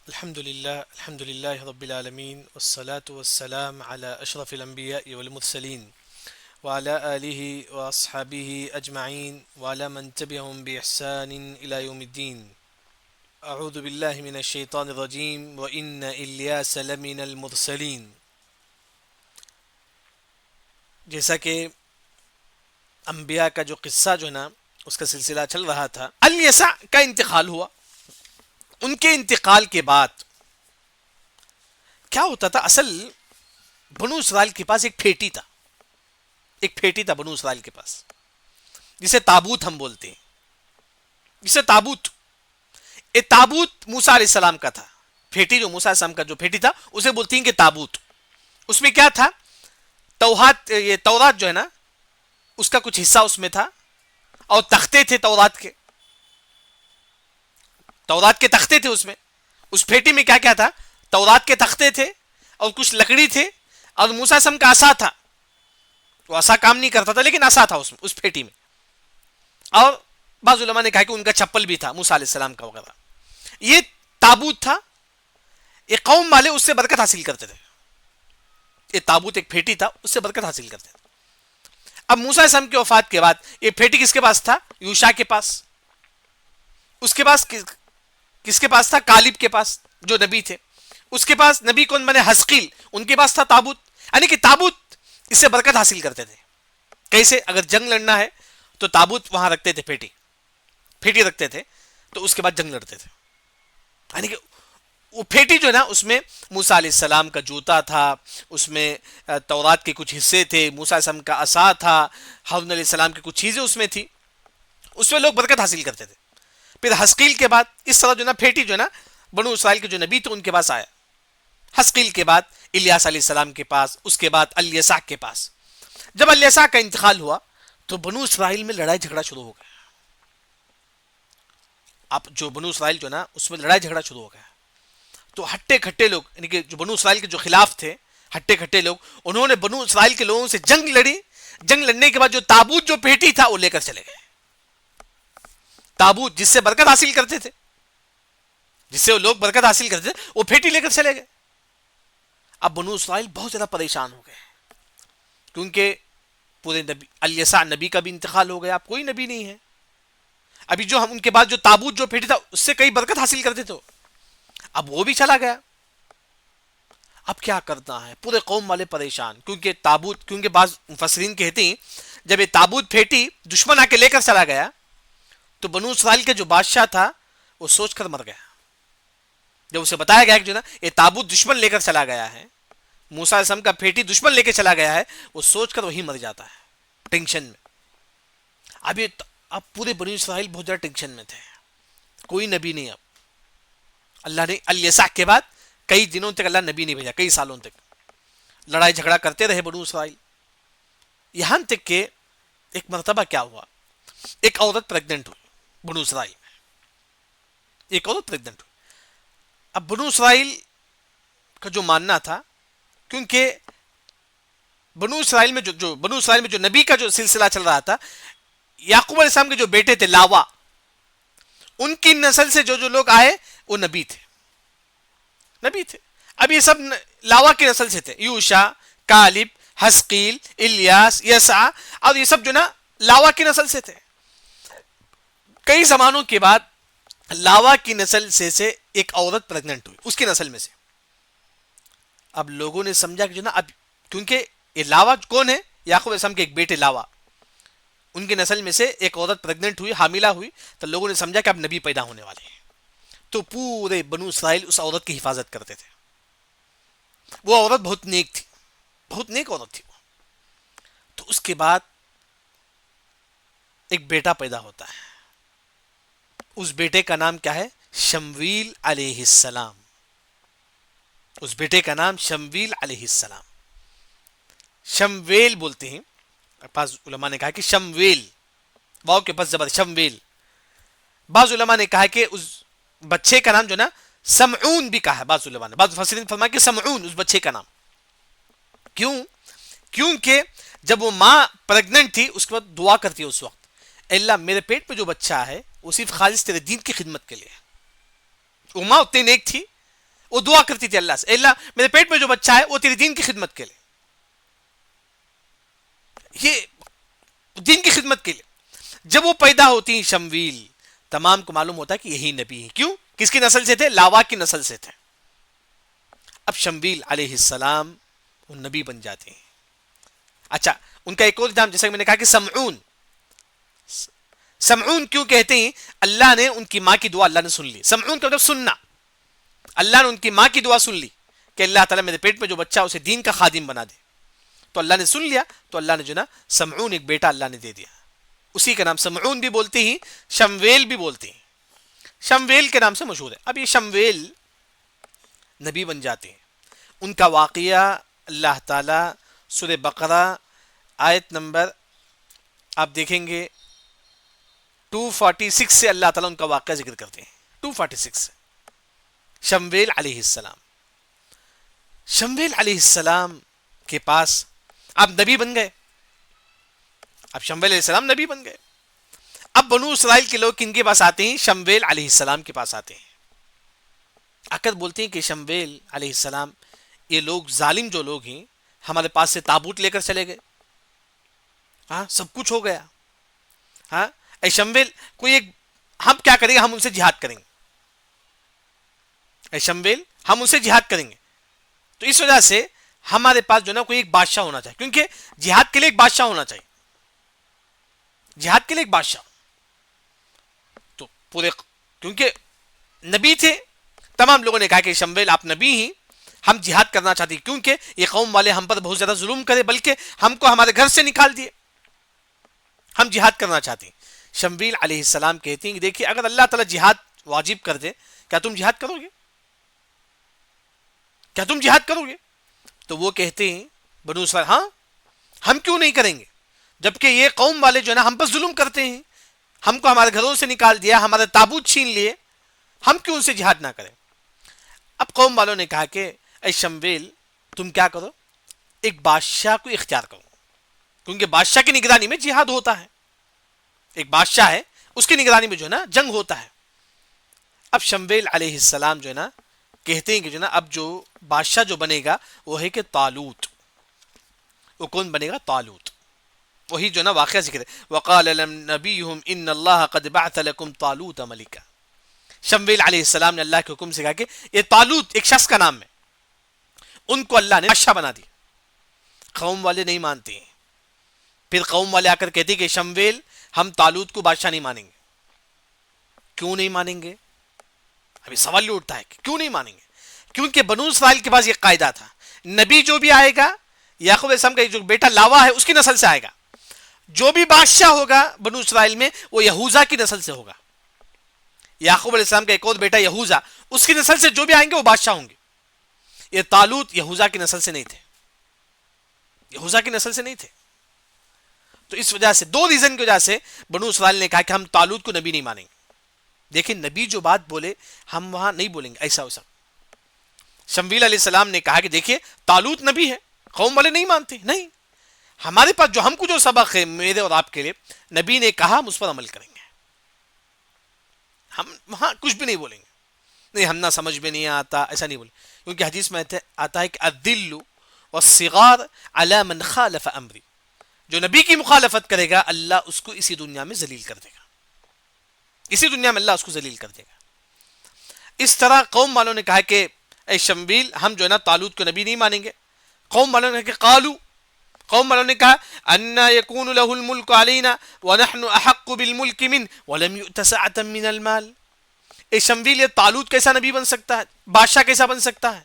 الحمد لله رب العالمين والصلاة والسلام على أشرف الأنبياء والمرسلين وعلى آله وأصحابه أجمعين وعلى من تبعهم بإحسان إلى يوم الدين. أعوذ بالله من الشيطان الرجيم وإن إلياس لمن المرسلين. جیسا کہ انبیاء کا جو قصہ جو ہے نا اس کا سلسلہ چل رہا تھا، الیسع کا انتقال ہوا. ان کے انتقال کے بعد کیا ہوتا تھا؟ اصل بنو اسرائیل کے پاس ایک پھیٹی تھا بنو اسرائیل کے پاس، جسے تابوت ہم بولتے ہیں. تابوت موسیٰ علیہ السلام کا تھا. پھیٹی جو موسیٰ علیہ السلام کا جو پھیٹی تھا اسے بولتے ہیں کہ تابوت. اس میں کیا تھا؟ تورات جو ہے نا اس کا کچھ حصہ اس میں تھا، اور تختے تھے تورات کے تختے تھے. اس پھیٹی میں کیا کیا تھا؟ تورات کے تختے تھے اور کچھ لکڑی تھے، اور موسیٰ علیہ السلام کا عصا تھا. وہ عصا کام نہیں کرتا تھا لیکن عصا تھا اس پھیٹی میں. اور بعض علماء نے کہا کہ ان کا چپل بھی تھا موسیٰ علیہ السلام کا وغیرہ. یہ تابوت تھا. یہ قوم والے اس سے برکت حاصل کرتے تھے. یہ تابوت ایک پھیٹی تھا، اس سے برکت حاصل کرتے تھے. اب موسیٰ علیہ السلام کی وفات کے بعد یہ پھیٹی کس کے پاس تھا؟ یوشع کے پاس. اس کے پاس کس کے پاس تھا؟ کالب کے پاس جو نبی تھے. اس کے پاس نبی کون بنے؟ حزقیل. ان کے پاس تھا تابوت. یعنی کہ تابوت اس سے برکت حاصل کرتے تھے. کیسے؟ اگر جنگ لڑنا ہے تو تابوت وہاں رکھتے تھے، پھیٹی رکھتے تھے، تو اس کے بعد جنگ لڑتے تھے. یعنی کہ وہ پھیٹی جو ہے نا اس میں موسیٰ علیہ السلام کا جوتا تھا، اس میں تورات کے کچھ حصے تھے، موسیٰ علیہ السلام کا عصا تھا، ہارون علیہ السلام کی کچھ چیزیں اس میں تھی. اس میں لوگ برکت حاصل کرتے تھے. پھر حزقیل کے بعد اس طرح جو نا پھیٹی جو نا بنو اسرائیل کے جو نبی تھے ان کے پاس آیا. حزقیل کے بعد الیاس علیہ السلام کے پاس، اس کے بعد الیسع کے پاس. جب الیسع کا انتقال ہوا تو بنو اسرائیل میں لڑائی جھگڑا شروع ہو گیا. اب جو بنو اسرائیل جو نا اس میں لڑائی جھگڑا شروع ہو گیا. تو ہٹے کھٹے لوگ، یعنی کہ جو بنو اسرائیل کے جو خلاف تھے، ہٹے کھٹے لوگ، انہوں نے بنو اسرائیل کے لوگوں سے جنگ لڑی. جنگ لڑنے کے بعد جو تابوت جو پھیٹی تھا وہ لے کر چلے گئے. تابوت جس سے برکت حاصل کرتے تھے، جس سے وہ لوگ برکت حاصل کرتے تھے، وہ پھیٹی لے کر چلے گئے. اب بنو اسرائیل بہت زیادہ پریشان ہو گئے، کیونکہ پورے نبی الیسع نبی کا بھی انتقال ہو گیا. اب کوئی نبی نہیں ہے. ابھی جو ہم ان کے بعد جو تابوت جو پھیٹی تھا اس سے کئی برکت حاصل کرتے تھے، اب وہ بھی چلا گیا. اب کیا کرنا ہے؟ پورے قوم والے پریشان، کیونکہ بعض مفسرین کہتے ہیں جب یہ تابوت پھیٹی دشمن آ کے لے کر چلا گیا تو بنو اسرائیل کے جو بادشاہ تھا وہ سوچ کر مر گیا. جب اسے بتایا گیا کہ جو نا یہ تابوت دشمن لے کر چلا گیا ہے، موسیٰ علیہ السلام کا پھیٹی دشمن لے کے چلا گیا ہے، وہ سوچ کر وہی مر جاتا ہے ٹینشن میں. اب پورے بنو اسرائیل بہت زیادہ ٹینشن میں تھے. کوئی نبی نہیں. اب اللہ نے الیسع کے بعد کئی دنوں تک اللہ نبی نہیں بھیجا، کئی سالوں تک لڑائی جھگڑا کرتے رہے بنو اسرائیل. یہاں تک کہ ایک مرتبہ کیا ہوا، ایک عورت پریگننٹ ہوئی بنو اسرائیل میں. ایک عورت پریگننٹ ہوئی. اب بنو اسرائیل کا جو ماننا تھا، کیونکہ بنو اسرائیل میں جو نبی کا جو سلسلہ چل رہا تھا، یعقوب علیہ السلام کے جو بیٹے تھے لاوا، ان کی نسل سے جو لوگ آئے وہ نبی تھے. اب یہ سب لاوا کی نسل سے تھے. یوشع، کالب، حزقیل، الیاس، یسع، اور یہ سب جو نا لاوا کی نسل سے تھے. کئی زمانوں کے بعد لاوا کی نسل سے ایک عورت پریگننٹ ہوئی اس کی نسل میں سے. اب لوگوں نے سمجھا کہ جو نا اب کیونکہ یہ لاوا کون ہے؟ یعقوب علیہ السلام کے ایک بیٹے لاوا، ان کی نسل میں سے ایک عورت پریگننٹ ہوئی، حاملہ ہوئی، تو لوگوں نے سمجھا کہ اب نبی پیدا ہونے والے ہیں. تو پورے بنو اسرائیل اس عورت کی حفاظت کرتے تھے. وہ عورت بہت نیک تھی، بہت نیک عورت تھی وہ. تو اس کے بعد ایک بیٹا پیدا ہوتا ہے. اس بیٹے کا نام کیا ہے؟ شمویل علیہ السلام. اس بیٹے کا نام شمویل علیہ السلام. شمویل بولتے ہیں. بعض علماء نے کہا کہ شمویل، واو کے پس زبر شمویل. بعض علماء نے کہا کہ اس بچے کا نام جو نا سمعون بھی کہا ہے. بعض علماء نے، بعض مفسرین فرمایا کہ سمعون اس بچے کا نام. کیونکہ جب وہ ماں پریگننٹ تھی اس کے بعد دعا کرتی ہے اس وقت، اللہ میرے پیٹ پہ جو بچہ ہے وہ صرف خالص تیرے دین کی خدمت کے لیے. وہ ماں اتنی نیک تھی وہ دعا کرتی تھی اللہ سے، اللہ میرے پیٹ میں جو بچہ ہے وہ تیری دین کی خدمت کے لیے، یہ دین کی خدمت کے لیے۔ جب وہ پیدا ہوتی شمویل، تمام کو معلوم ہوتا ہے کہ یہی نبی ہے۔ کیوں؟ کس کی نسل سے تھے؟ لاوا کی نسل سے تھے۔ اب شمویل علیہ السلام وہ نبی بن جاتے ہیں۔ اچھا، ان کا ایک اور نام جیسا کہ میں نے کہا کہ سمعون، سمعون کیوں کہتے ہیں؟ اللہ نے ان کی ماں کی دعا اللہ نے سن لی۔ سمعون کا مطلب سننا، اللہ نے ان کی ماں کی دعا سن لی کہ اللہ تعالیٰ میرے پیٹ میں جو بچہ اسے دین کا خادم بنا دے، تو اللہ نے سن لیا، تو اللہ نے جو نا سمعون ایک بیٹا اللہ نے دے دیا، اسی کا نام سمعون بھی بولتے ہی، شمویل بھی بولتے ہیں، شمویل کے نام سے مشہور ہے۔ اب یہ شمویل نبی بن جاتے ہیں۔ ان کا واقعہ اللہ تعالیٰ سورہ بقرہ آیت نمبر آپ دیکھیں گے 246 سے اللہ تعالیٰ ان کا واقعہ ذکر کرتے ہیں۔ 246 سے شمویل علیہ السلام، شمویل علیہ السلام کے پاس آپ نبی بن گئے۔ اب شمویل علیہ السلام نبی بن گئے۔ اب بنو اسرائیل کے لوگ کن کے پاس آتے ہیں؟ شمویل علیہ السلام کے پاس آتے ہیں، آ کر بولتے ہیں کہ شمویل علیہ السلام، یہ لوگ ظالم جو لوگ ہیں ہمارے پاس سے تابوت لے کر چلے گئے، ہاں سب کچھ ہو گیا، ہاں اے شمویل کوئی ایک، ہم کیا کریں گے؟ ہم ان سے جہاد کریں گے، اے شمویل ہم ان سے جہاد کریں گے۔ تو اس وجہ سے ہمارے پاس جو نا کوئی ایک بادشاہ ہونا چاہیے، کیونکہ جہاد کے لیے ایک بادشاہ ہونا چاہیے، جہاد کے لیے ایک بادشاہ۔ تو پورے کیونکہ نبی تھے، تمام لوگوں نے کہا کہ شمویل آپ نبی ہی، ہم جہاد کرنا چاہتے ہیں، کیونکہ یہ قوم والے ہم پر بہت زیادہ ظلم کرے، بلکہ ہم کو ہمارے گھر سے نکال دیے، ہم جہاد کرنا چاہتے ہیں۔ شمویل علیہ السلام کہتے ہیں کہ دیکھیے اگر اللہ تعالیٰ جہاد واجب کر دے، کیا تم جہاد کرو گے؟ کیا تم جہاد کرو گے؟ تو وہ کہتے ہیں بنو اسرائیل، ہاں ہم کیوں نہیں کریں گے، جبکہ یہ قوم والے جو ہے نا ہم پر ظلم کرتے ہیں، ہم کو ہمارے گھروں سے نکال دیا، ہمارے تابوت چھین لیے، ہم کیوں ان سے جہاد نہ کریں؟ اب قوم والوں نے کہا کہ اے شمویل تم کیا کرو، ایک بادشاہ کو اختیار کرو، کیونکہ بادشاہ کی نگرانی میں جہاد ہوتا ہے، ایک بادشاہ ہے اس کی نگرانی میں جو ہے نا جنگ ہوتا ہے۔ اب شمویل علیہ السلام جو ہے نا کہتے ہیں کہ جو ہے نا اب جو بادشاہ جو بنے گا وہ ہے کہ طالوت۔ وہ کون بنے گا؟ طالوت۔ وہی جو ہے نا واقعہ ذکر ہے، وقال لهم نبيهم ان الله قد بعث لكم طالوت ملكا۔ شمویل علیہ السلام نے اللہ کے حکم سے کہا کہ یہ طالوت ایک شخص کا نام ہے، ان کو اللہ نے بادشاہ بنا دی۔ قوم والے نہیں مانتے ہیں، پھر قوم والے آ کر کہتے ہیں کہ شمویل ہم طالوت کو بادشاہ نہیں مانیں گے۔ کیوں نہیں مانیں گے؟ ابھی سوال یہ اٹھتا ہے کہ کیوں نہیں مانیں گے؟ کیونکہ بنو اسرائیل کے پاس یہ قاعدہ تھا، نبی جو بھی آئے گا، یعقوب علیہ السلام کا جو بیٹا لاوا ہے اس کی نسل سے آئے گا، جو بھی بادشاہ ہوگا بنو اسرائیل میں وہ یہوذا کی نسل سے ہوگا۔ یعقوب علیہ السلام کا ایک اور بیٹا یہوذا، اس کی نسل سے جو بھی آئیں گے وہ بادشاہ ہوں گے۔ یہ طالوت یہوذا کی نسل سے نہیں تھے، یہوذا کی نسل سے نہیں تھے۔ تو اس وجہ سے دو ریزن کی وجہ سے بنو اسرائیل نے کہا کہ ہم طالوت کو نبی نہیں مانیں گے۔ دیکھیں نبی جو بات بولے ہم وہاں نہیں بولیں گے، ایسا ویسا۔ شمویل علیہ السلام نے کہا کہ دیکھیے طالوت نبی ہے، قوم والے نہیں مانتے، نہیں ہمارے پاس جو ہم کو جو سبق ہے میرے اور آپ کے لیے، نبی نے کہا ہم اس پر عمل کریں گے، ہم وہاں کچھ بھی نہیں بولیں گے، نہیں ہم نہ سمجھ میں نہیں آتا ایسا نہیں بولیں، کیونکہ حدیث میں آتا ہے کہ الذل والصغار علی من خالف امری، جو نبی کی مخالفت کرے گا اللہ اس کو اسی دنیا میں ذلیل کر دے گا، اسی دنیا میں اللہ اس کو ذلیل کر دے گا۔ اس طرح قوم والوں نے کہا کہ اے شمویل ہم جو ہے نا طالوت کو نبی نہیں مانیں گے۔ قوم والوں نے کہا کہ قالو، قوم والوں نے کہا انا یکون له الملک علینا ونحن احق بالملک من ولم یؤت سعة من المال۔ اے شمویل یہ طالوت کیسا نبی بن سکتا ہے، بادشاہ کیسا بن سکتا ہے؟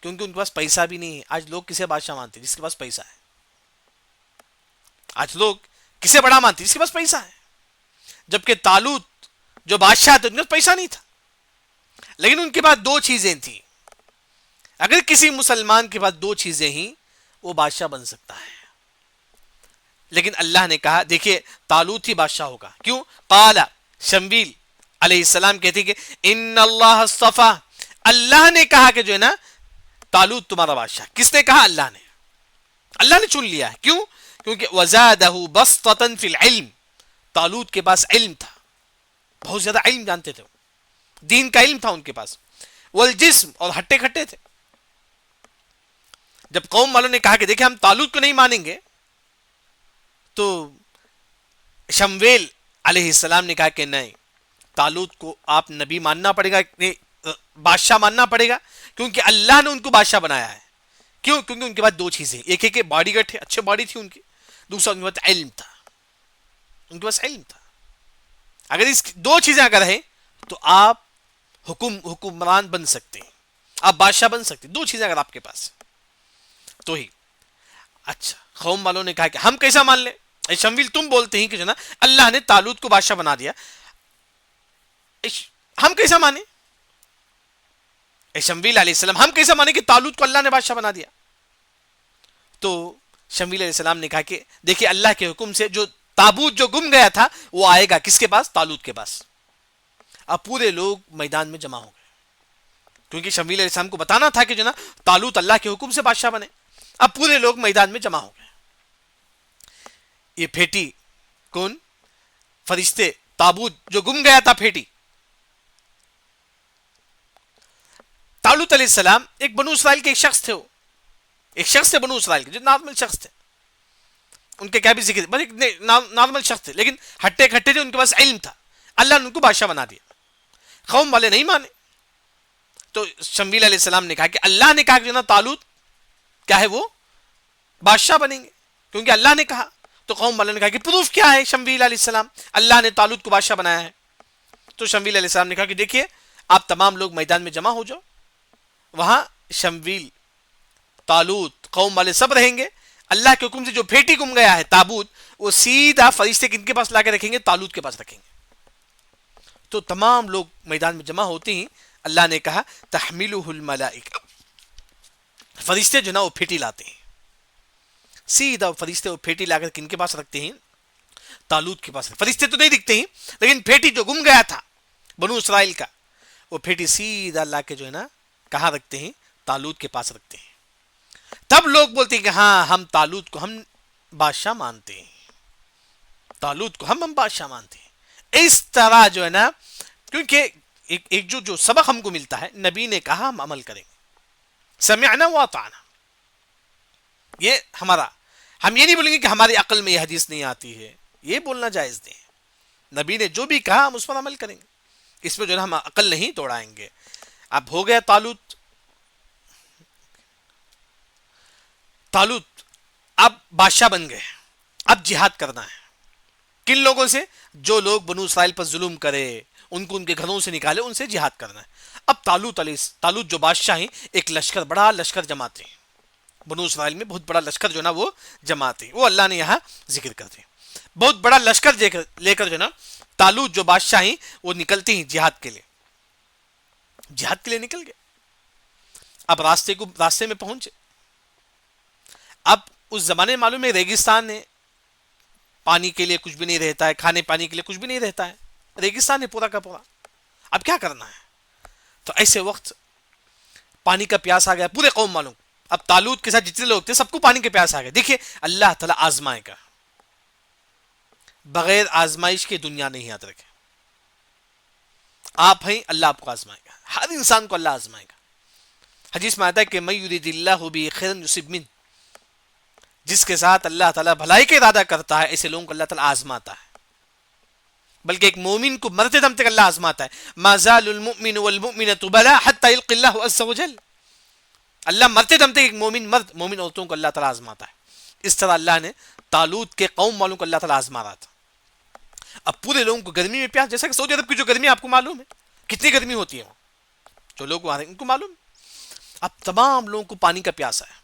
کیونکہ ان کے پاس پیسہ بھی نہیں ہے۔ آج لوگ کسے بادشاہ مانتے ہیں؟ جس کے پاس پیسہ ہے۔ آج لوگ کسے بڑا مانتے ہیں؟ جس کے پاس پیسہ ہے۔ جبکہ طالوت جو بادشاہ تھے ان کے پاس پیسہ نہیں تھا، لیکن ان کے پاس دو چیزیں تھیں۔ اگر کسی مسلمان کے پاس دو چیزیں ہی وہ بادشاہ بن سکتا ہے، لیکن اللہ نے کہا دیکھیے طالوت ہی بادشاہ ہوگا۔ کیوں؟ قال شمویل علیہ السلام کہتے ہیں کہ ان اللہ اصطفیٰ، اللہ نے کہا کہ جو ہے نا طالوت تمہارا بادشاہ۔ کس نے کہا؟ اللہ نے، اللہ نے چن لیا ہے۔ کیوں؟ کیونکہ وزادہ بسطۃ فی العلم، طالوت کے پاس علم تھا، بہت زیادہ علم جانتے تھے، دین کا علم تھا ان کے پاس۔ والجسم، اور ہٹے کھٹے تھے. جب قوم والوں نے کہا کہ دیکھیں ہم طالوت کو نہیں مانیں گے، تو شمویل علیہ السلام نے کہا کہ نہیں، طالوت کو آپ نبی ماننا پڑے گا، بادشاہ ماننا پڑے گا، کیونکہ اللہ نے ان کو بادشاہ بنایا ہے. کیوں؟ کیونکہ ان کے پاس دو چیزیں، ایک ہے کہ باڈی گارڈ تھے، اچھے باڈی تھی ان کی، دوسرا ان کے پاس علم تھا. ان کے پاس علم تھا. اگر اس دو چیزیں اگر ہیں تو آپ حکمران بن سکتے ہیں، آپ بادشاہ بن سکتے ہیں. دو چیزیں اگر آپ کے پاس تو ہی. اچھا، قوم والوں نے کہا کہ ہم کیسا مان لیں؟ شمویل تم بولتے ہیں کہ جو نا اللہ نے طالوت کو بادشاہ بنا دیا، ہم کیسا مانیں؟ شمویل علیہ السلام ہم کیسا مانیں کہ طالوت کو اللہ نے بادشاہ بنا دیا؟ تو شمویل علیہ السلام نے کہا کہ دیکھیے اللہ کے حکم سے جو تابوت جو گم گیا تھا وہ آئے گا کس کے پاس؟ طالوت کے پاس. اب پورے لوگ میدان میں جمع ہو گئے، کیونکہ شمویل علیہ السلام کو بتانا تھا کہ جو نا طالوت اللہ کے حکم سے بادشاہ بنے. اب پورے لوگ میدان میں جمع ہو گئے. یہ پھیٹی کون؟ فرشتے، تابوت جو گم گیا تھا، پھیٹی. طالوت علیہ السلام ایک بنو اسرائیل کے ایک شخص تھے، وہ ایک شخص تھے بنو اسرائیل کے جو نارمل شخص تھے. ان کے کیا بھی ذکر، بس ایک نارمل شخص تھے، لیکن ہٹے کھٹے تھے، ان کے پاس علم تھا. اللہ نے ان کو بادشاہ بنا دیا. قوم والے نہیں مانے. تو شمویل علیہ السلام نے کہا کہ اللہ نے کہا کہ جو نا طالوت کیا ہے، وہ بادشاہ بنیں گے، کیونکہ اللہ نے کہا. تو قوم والوں نے کہا کہ پروف کیا ہے شمویل علیہ السلام، اللہ نے طالوت کو بادشاہ بنایا ہے؟ تو شمویل علیہ السلام نے کہا کہ دیکھیے آپ تمام لوگ میدان میں جمع ہو جاؤ، وہاں شمویل، طالوت، قوم والے سب رہیں گے. اللہ کے حکم سے جو پھیٹی گم گیا ہے تابوت، وہ سیدھا فرشتے کن کے پاس لا کے رکھیں گے؟ طالوت کے پاس رکھیں گے. تو تمام لوگ میدان میں جمع ہوتے ہی اللہ نے کہا تحملہ الملائکہ، فرشتے جو نا وہ پھیٹی لاتے ہیں. سیدھا فرشتے وہ پھیٹی لا کر کن کے پاس رکھتے ہیں؟ طالوت کے پاس. فرشتے تو نہیں دکھتے ہیں، لیکن پھیٹی جو گم گیا تھا بنو اسرائیل کا، وہ پھیٹی سیدھا لا کے جو ہے نا کہاں رکھتے ہیں؟ طالوت کے پاس رکھتے ہیں. تب لوگ بولتے ہیں کہ ہاں ہم طالوت کو ہم بادشاہ مانتے ہیں، طالوت کو ہم بادشاہ مانتے ہیں. اس طرح جو ہے نا، کیونکہ ایک جو سبق ہم کو ملتا ہے، نبی نے کہا ہم عمل کریں گے، سمعنا واطعنا. یہ ہمارا، ہم یہ نہیں بولیں گے کہ ہماری عقل میں یہ حدیث نہیں آتی ہے، یہ بولنا جائز نہیں. نبی نے جو بھی کہا ہم اس پر عمل کریں گے، اس میں جو ہے نا ہم عقل نہیں توڑائیں گے. اب ہو گیا طالوت اب بادشاہ بن گئے. اب جہاد کرنا ہے. کن لوگوں سے؟ جو لوگ بنو اسرائیل پر ظلم کرے، ان کو ان کے گھروں سے نکالے، ان سے جہاد کرنا ہے. اب طالوت جو بادشاہ ہیں، ایک لشکر، بڑا لشکر جماتے ہیں. بنو اسرائیل میں بہت بڑا لشکر جو نا وہ جماتے ہیں، وہ اللہ نے یہاں ذکر کرتے ہیں. بہت بڑا لشکر لے کر جو نا طالوت جو بادشاہ ہیں وہ نکلتے ہیں جہاد کے لیے. جہاد کے لیے نکل گئے. اب راستے میں پہنچے. اب اس زمانے میں معلوم ہے ریگستان ہے، پانی کے لیے کچھ بھی نہیں رہتا ہے، کھانے پانی کے لیے کچھ بھی نہیں رہتا ہے، ریگستان ہے پورا کا پورا. اب کیا کرنا ہے؟ تو ایسے وقت پانی کا پیاس آ گیا پورے قوم والوں کو. اب طالوت کے ساتھ جتنے لوگ تھے سب کو پانی کے پیاس آ گیا. دیکھیے اللہ تعالیٰ آزمائے گا، بغیر آزمائش کے دنیا نہیں یاد رکھے. آپ ہیں، اللہ آپ کو آزمائے گا. ہر انسان کو اللہ آزمائے گا. حدیث میں آتا ہے کہ من یرید اللہ بہ خیرا یصب منہ، جس کے ساتھ اللہ تعالیٰ بھلائی کا ارادہ کرتا ہے ایسے لوگوں کو اللہ تعالیٰ آزماتا ہے. بلکہ ایک مومن کو مرتے دم تک اللہ آزماتا ہے. ما زال المؤمن والمؤمنۃ بلا حتی یلقی اللہ عز وجل. اللہ مرتے دم تک ایک مومن عورتوں کو اللہ تعالیٰ آزماتا ہے. اس طرح اللہ نے طالوت کے قوم والوں کو اللہ تعالیٰ آزما رہا تھا. اب پورے لوگوں کو گرمی میں پیاس، جیسا کہ سعودی عرب کی جو گرمی آپ کو معلوم ہے کتنی گرمی ہوتی ہے، جو لوگ وہاں ان کو معلوم. اب تمام لوگوں کو پانی کا پیاسا ہے.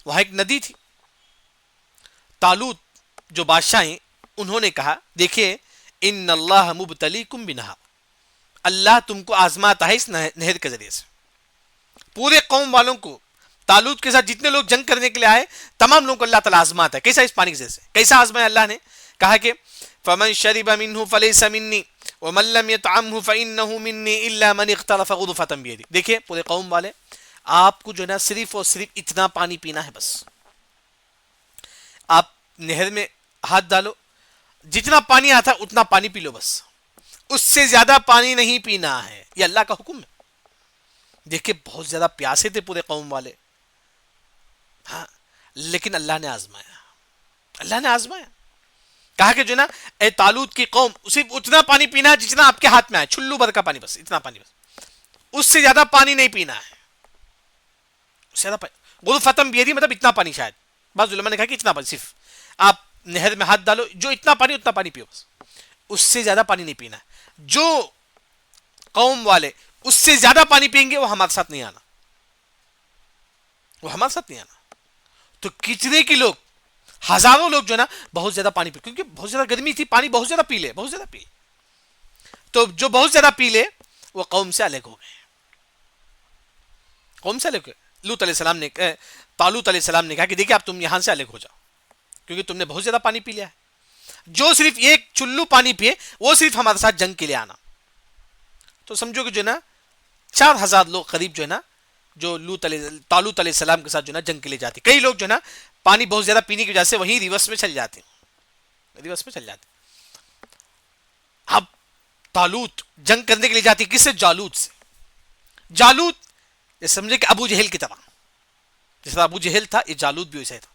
وہاں ایک ندی تھی. طالوت جو بادشاہ ہیں انہوں نے کہا دیکھیے ان اللہ مبتلیکم بنہر، اللہ تم کو آزماتا ہے اس نہر کے ذریعے سے. پورے قوم والوں کو، طالوت کے ساتھ جتنے لوگ جنگ کرنے کے لیے آئے تمام لوگوں کو اللہ تعالیٰ آزماتا ہے. کیسا؟ اس پانی کے ذریعے سے. کیسا آزمایا اللہ نے؟ کہا کہ فمن شرب منہ فلیس منی ومن لم یطعمہ فانہ منی الا من اغترف غرفۃ بیدہ. دیکھیے پورے قوم والے، آپ کو جو ہے نا صرف اور صرف اتنا پانی پینا ہے. بس آپ نہر میں ہاتھ ڈالو، جتنا پانی آتا ہے اتنا پانی پی لو، بس اس سے زیادہ پانی نہیں پینا ہے. یہ اللہ کا حکم ہے. دیکھیں بہت زیادہ پیاسے تھے پورے قوم والے. ہاں لیکن اللہ نے آزمایا, اللہ نے آزمایا. کہا کہ جو نا اے طالوت کی قوم, صرف اتنا پانی پینا ہے جتنا آپ کے ہاتھ میں آئے, چھلو بھر کا پانی, بس اتنا پانی, بس اس سے زیادہ پانی نہیں پینا ہے. اس سے زیادہ پانی غرفتم بیدی مطلب اتنا پانی, شاید بعض علماء نے کہا کہ اتنا پانی, صرف آپ نہر میں ہاتھ ڈالو, جو اتنا پانی اتنا پانی پیو, بس اس سے زیادہ پانی نہیں پینا ہے. جو قوم والے اس سے زیادہ پانی پئیں گے وہ ہمارے ساتھ نہیں آنا, وہ ہمارے ساتھ نہیں آنا. تو کتنے کی لوگ, ہزاروں لوگ جو نا بہت زیادہ پانی پی, کیونکہ بہت زیادہ گرمی تھی, پانی بہت زیادہ پی لے, بہت زیادہ پی. تو جو بہت زیادہ پی لے وہ قوم سے الگ ہو گئے, قوم سے الگ ہو گئے. لوط علیہ السلام نے, طالوت علیہ السلام نے کہا کہ دیکھیں آپ تم یہاں سے الگ ہو جاؤ, کیونکہ تم نے بہت زیادہ پانی پی لیا ہے. جو صرف ایک چلو پانی پیے وہ صرف ہمارے ساتھ جنگ کے لیے آنا. تو سمجھو کہ جو نا 4000 لوگ قریب جو ہے نا, جو طالوت علیہ السلام کے ساتھ جو نا جنگ کے لیے جاتے. کئی لوگ جو نا پانی بہت زیادہ پینے کی وجہ سے وہیں ریورس میں چل جاتے, ریورس میں چل جاتے. اب طالوت جنگ کرنے کے لیے جاتی کس سے؟ جالوت سے. جالوت سمجھے کہ ابو جہل کی طرح, جس طرح ابو جہل تھا یہ جالوت بھی ویسا تھا.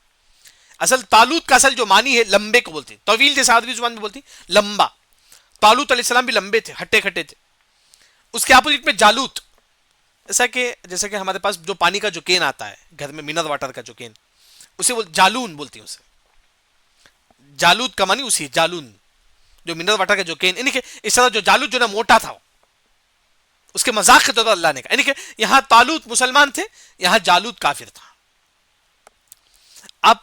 اصل طالوت کا اصل جو معنی ہے لمبے کو بولتے ہیں, طویل جیسے عربی زبان میں بولتی لمبا. طالوت علیہ السلام بھی لمبے تھے, ہٹے کھٹے تھے. اس کے اپوزٹ میں جالوت, جیسا کہ ہمارے پاس جو پانی کا جو کین آتا ہے گھر میں, منرل واٹر کا جو کین, اسے جالون بولتی ہیں. اسے جالوت کا معنی اسی جالون, جو منرل واٹر کا جو کین. یعنی کہ اس طرح جو جالوت جو نا موٹا تھا, اس کے مذاق کے طور پر اللہ نے کہا, یعنی کہ یہاں طالوت مسلمان تھے, یہاں جالوت کافر تھا. اب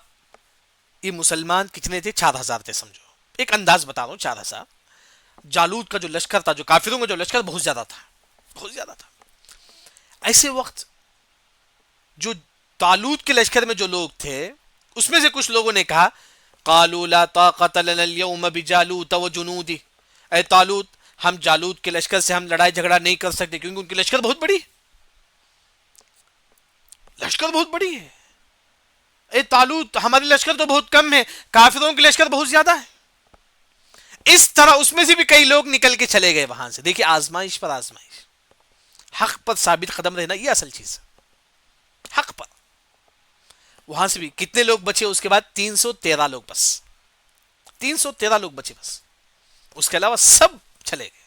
یہ مسلمان کتنے تھے؟ 4000 تھے سمجھو, ایک انداز بتا رہا ہوں 4000. جالوت کا جو لشکر تھا, جو کافروں کا جو لشکر بہت زیادہ تھا, بہت زیادہ تھا. ایسے وقت جو طالوت کے لشکر میں جو لوگ تھے اس میں سے کچھ لوگوں نے کہا قالوا لا طاقت لنا اليوم بجالوت وجنوده, اے طالوت ہم جالوت کے لشکر سے ہم لڑائی جھگڑا نہیں کر سکتے, کیونکہ ان کی لشکر بہت بڑی, لشکر بہت بڑی ہے. اے طالوت ہماری لشکر تو بہت کم ہے, کافروں کی لشکر بہت زیادہ ہے. اس طرح اس میں سے بھی کئی لوگ نکل کے چلے گئے وہاں سے. دیکھیے آزمائش پر آزمائش, حق پر ثابت قدم رہنا یہ اصل چیز ہے, حق پر. وہاں سے بھی کتنے لوگ بچے؟ اس کے بعد 313 لوگ, بس 313 لوگ بچے بس, اس کے علاوہ سب چلے گئے.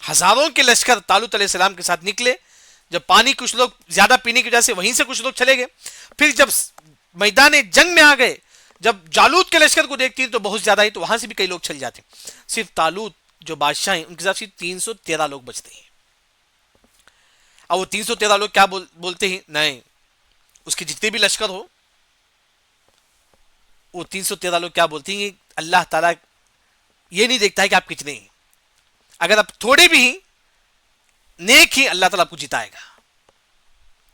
ہزاروں کے لشکر طالوت علیہ السلام کے ساتھ نکلے. جب پانی کچھ لوگ زیادہ پینے کی وجہ سے وہیں سے کچھ لوگ چلے گئے. پھر جب میدان جنگ میں آ گئے, جب جالوت کے لشکر کو دیکھتی ہیں تو بہت زیادہ ہی, تو وہاں سے بھی کئی لوگ چل جاتے ہیں. صرف طالوت جو بادشاہ ہیں ان کے ساتھ صرف 313 لوگ بچتے ہیں. اب وہ 313 لوگ کیا بولتے ہیں؟ نہیں, اس کے جتنے بھی لشکر ہو وہ 313 لوگ کیا بولتے ہیں؟ اللہ تعالیٰ یہ نہیں دیکھتا ہے کہ آپ کتنے ہیں, اگر آپ تھوڑے بھی ہیں نیک ہی اللہ تعالیٰ آپ کو جتائے گا.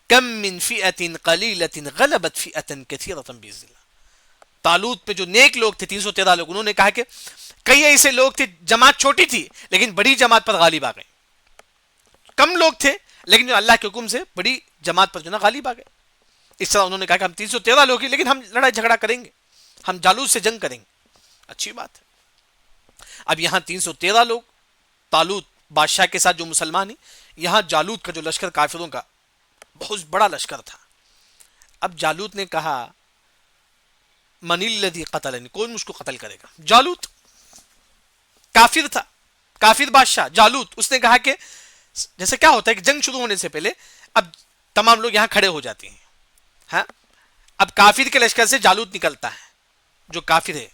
کم من فئۃ قلیلۃ غلبت فئۃ کثیرۃ باذن اللہ. طالوت پہ جو نیک لوگ تھے 313 لوگ, انہوں نے کہا کہ کئی ایسے لوگ تھے جماعت چھوٹی تھی لیکن بڑی جماعت پر غالب آ گئے. کم لوگ تھے لیکن جو اللہ کے حکم سے بڑی جماعت پر جو نا غالب آ گئے. اس طرح انہوں نے کہا کہ ہم 313 لوگ ہیں لیکن ہم لڑائی جھگڑا کریں گے, ہم جالوت سے جنگ کریں گے. اچھی بات ہے. اب یہاں 313 لوگ طالوت بادشاہ کے ساتھ جو مسلمان ہیں, یہاں جالوت کا جو لشکر کافروں کا بہت بڑا لشکر تھا. اب جالوت نے کہا من الذی قتلنی, کون مجھ کو قتل کرے گا؟ جالوت کافر تھا, کافر بادشاہ جالوت. اس نے کہا کہ جیسے کیا ہوتا ہے کہ جنگ شروع ہونے سے پہلے اب تمام لوگ یہاں کھڑے ہو جاتے ہیں. ہاں, اب کافر کے لشکر سے جالوت نکلتا ہے, جو کافر ہے.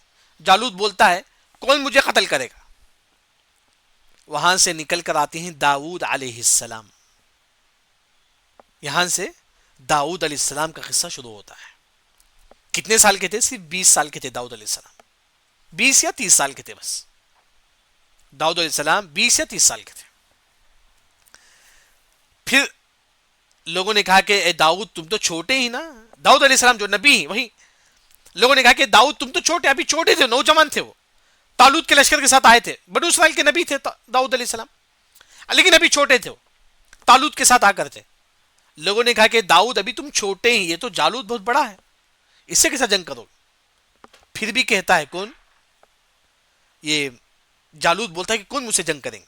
جالوت بولتا ہے کون مجھے قتل کرے گا؟ وہاں سے نکل کر آتے ہیں داؤد علیہ السلام. یہاں سے داؤد علیہ السلام کا قصہ شروع ہوتا ہے. کتنے سال کے تھے؟ صرف 20 سال کے تھے داؤد علیہ السلام, 20 یا 30 سال کے تھے بس. داؤد علیہ السلام 20 یا 30 سال کے تھے. پھر لوگوں نے کہا کہ اے داؤد تم تو چھوٹے ہی نا. داؤد علیہ السلام جو نبی ہیں وہی لوگوں نے کہا کہ داؤد تم تو چھوٹے, ابھی چھوٹے تھے, نوجوان تھے. وہ طالوت کے لشکر کے ساتھ آئے تھے, بنو اسرائیل کے نبی تھے داؤد علیہ السلام, لیکن ابھی چھوٹے تھے. وہ طالوت کے ساتھ آ کر تھے. لوگوں نے کہا کہ داؤد ابھی تم چھوٹے ہیں, یہ تو جالوت بہت بڑا ہے, اس سے کیسا جنگ کرو؟ پھر بھی کہتا ہے کون؟ یہ جالوت بولتا ہے کہ کون مجھ سے جنگ کریں گے؟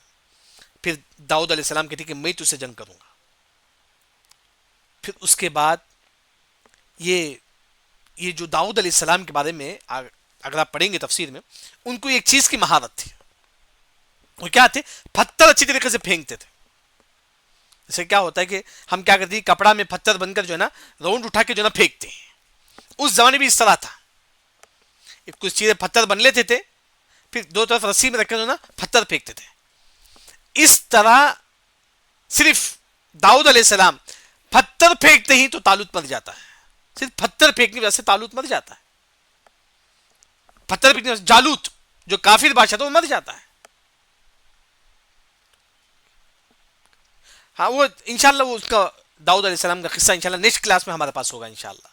پھر داؤد علیہ السلام کہتے ہیں کہ میں تجھ سے جنگ کروں گا. پھر اس کے بعد یہ جو داؤد علیہ السلام کے بارے میں اگر آپ پڑھیں گے تفسیر میں، ان کو ایک چیز کی مہارت تھی. وہ کیا تھے؟ پتھر اچھی طریقے سے پھینکتے تھے. جیسے کیا ہوتا ہے کہ ہم کیا کرتے ہیں، کپڑا میں پتھر بن کر جو ہے نا راؤنڈ اٹھا کے جو ہے نا پھینکتے ہیں. اس زمانے بھی اس طرح تھا، کچھ چیزیں پتھر بن لیتے تھے، پھر دو طرف رسی میں رکھ کر جو ہے نا پتھر پھینکتے تھے. اس طرح صرف داؤد علیہ السلام پتھر پھینکتے ہی تو طالوت مر جاتا ہے. صرف پتھر پھینکنے کی وجہ سے طالوت مر جاتا ہے. پتھر پھینکنے کی وجہ سے جالوت جو کافر بادشاہ تھا وہ مر جاتا ہے. ہاں وہ انشاءاللہ وہ اس کا داؤد علیہ السلام کا قصہ انشاءاللہ نیکسٹ کلاس میں ہمارے پاس ہوگا. انشاءاللہ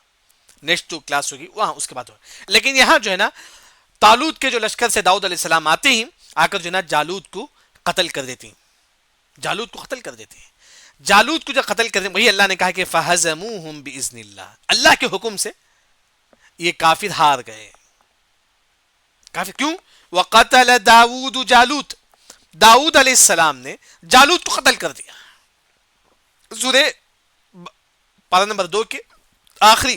نیکسٹ جو کلاس ہوگی وہاں اس کے بعد ہوگا. لیکن یہاں جو ہے نا طالوت کے جو لشکر سے داؤد علیہ السلام آتے ہی آ کر جو ہے نا جالوت کو قتل کر دیتے ہیں. جالوت کو قتل کر دیتے ہیں. جالوت کو جو قتل کر دیتے ہیں وہی اللہ نے کہا کہ فَهَزَمُوهُمْ بِإِذْنِ اللَّهِ، اللہ کے حکم سے یہ کافر ہار گئے. کافر کیوں؟ وَقَتَلَ داود جالوت، داؤد علیہ السلام نے جالوت کو قتل کر دیا. سورہ پارہ نمبر 2 کے آخری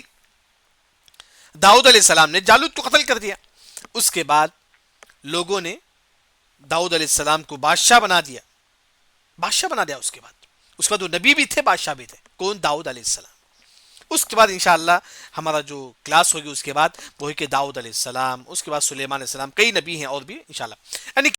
داؤد علیہ السلام نے جالوت کو قتل کر دیا. اس کے بعد لوگوں نے داؤد علیہ السلام کو بادشاہ بنا دیا. بادشاہ بنا دیا. اس کے بعد وہ نبی بھی تھے، بادشاہ بھی تھے. کون؟ داؤد علیہ السلام. اس کے بعد انشاءاللہ ہمارا جو کلاس ہوگی اس کے بعد وہ ہے کہ داؤد علیہ السلام، اس کے بعد سلیمان علیہ السلام، کئی نبی ہیں اور بھی انشاءاللہ. یعنی